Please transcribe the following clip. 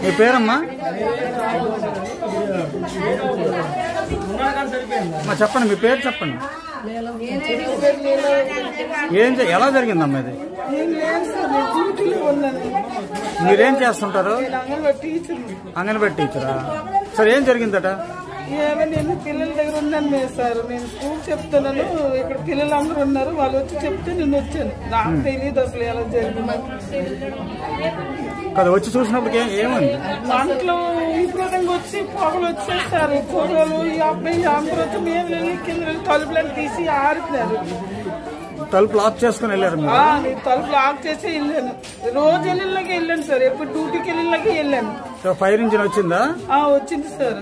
మీ పేరమ్మా? చెప్పండి, మీ పేరు చెప్పండి. ఎలా జరిగిందమ్మా ఇది? మీరేం చేస్తుంటారు? అంగన్వాడీ టీచరా? సరే, ఏం జరిగిందట? నేను పిల్లల దగ్గర ఉన్నాను సార్. నేను స్కూల్ చెప్తున్నాను, ఇక్కడ పిల్లలందరూ ఉన్నారు, వాళ్ళు వచ్చి చెప్తే నేను వచ్చాను. నాకు తెలియదు అసలు ఎలా జరిగింది. కదా వచ్చి చూసినప్పుడు ఏముంది? దాంట్లో విపరీతంగా వచ్చి పొగలు వచ్చేస్తారు. పొగలు ఈ అబ్బాయి అందరూ వచ్చి మేము వెళ్ళి కింద తలుపులను తీసి ఆడుతున్నారు. తలుపు లాక్ చేసుకుని వెళ్ళారు? నేను తలుపు లాక్ చేసి వెళ్ళాను. రోజు వెళ్ళిలాగే వెళ్ళాను సార్. ఎప్పుడు డ్యూటీకి వెళ్ళిలాగే వెళ్ళాను. ఫైర్ ఇంజిన్ వచ్చిందా? వచ్చింది సార్.